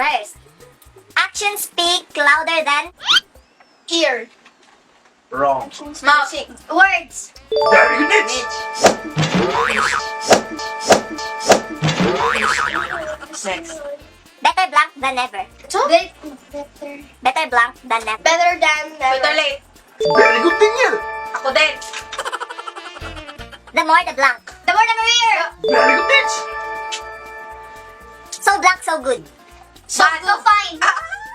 First, actions speak louder than Ear. Wrong. Mouth. words. Very good, Nitch. Next. Better blank than never. So? Better blank than never. Better than never. Better late. Very good din yan. Ako din. The more the blank. The more the merrier. Very good, Nitch. So blank, so good. So fine.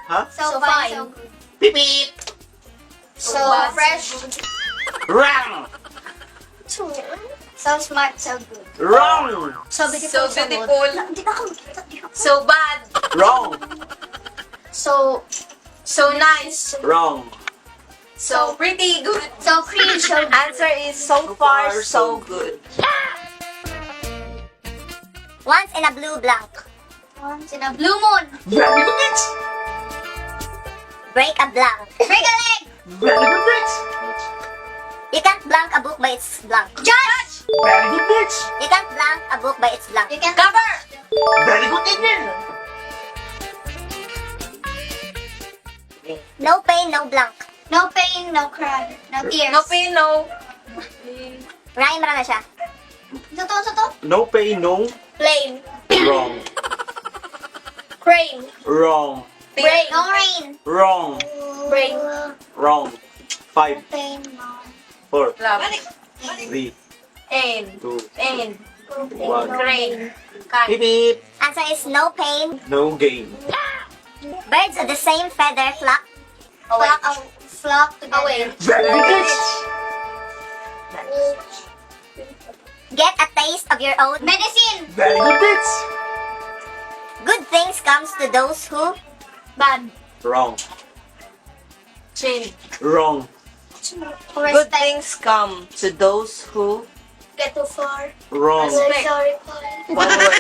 Huh? So fine. So good. Beep beep. So fresh. Wrong. So smart. So good. Wrong. So beautiful. So beautiful. So bad. Wrong. So nice. Wrong. So pretty good. So cringe. So answer is so far so good. Once in a blue blank. Once in a blue moon. Very good, Nitch. Break a blank. Break a leg. Very good, Nitch. You can't blank a book by its blank. Judge. Very good, Nitch. You can't blank a book by its blank. You can cover. Very good din yan. No pain, no blank. No pain, no cry. No tears. No pain, no. Rhyme na siya. Totoo. No pain, no. Flame. Wrong. Crane. Wrong. Brain. No rain. Wrong. Brain. Wrong. 5, Pain, no. 4, Love. 3, Ain. 2, Ain. 1. Crane. Beep beep. Answer is no pain. No game. Birds of the same feather flock. Flock together. Away. Very good, Nitch. Get a taste of your own. Medicine. Very good, Nitch. Good things comes to those who. Bad. Wrong. Chin. Wrong. Good things come to those who get too far. Wrong. Sorry. One word.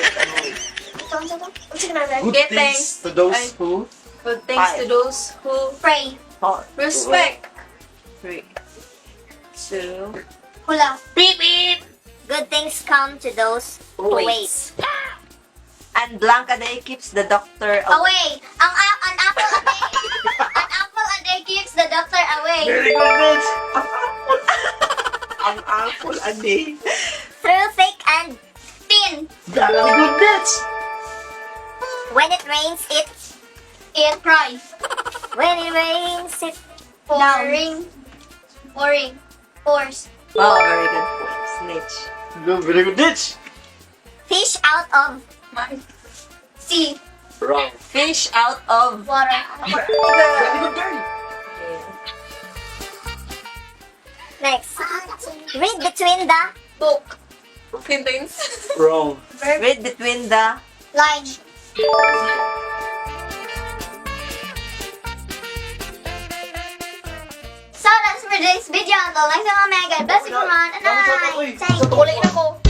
Good Get things to those who. Good things to those who pray. Respect. 3, 2. Hula. Beep beep. Good things come to those who wait. And blank a day keeps the doctor away. An apple a day. An apple a day keeps the doctor away. Very good, Nitch. Ang apple a day. Through thick and Thin. Very good, Nitch. when it rains, it. Cry. When it rains, it. Pouring. Pours. Oh, very good. Snitch. Very good, Nitch. Fish out of. Sea. Wrong. Fish out of water. Very good, girl. Next. Read between the. Book. Contains. Wrong. Read between the lines. So that's for today's video. Until next time, God bless you, everyone. And Uy, I. Kulit ako.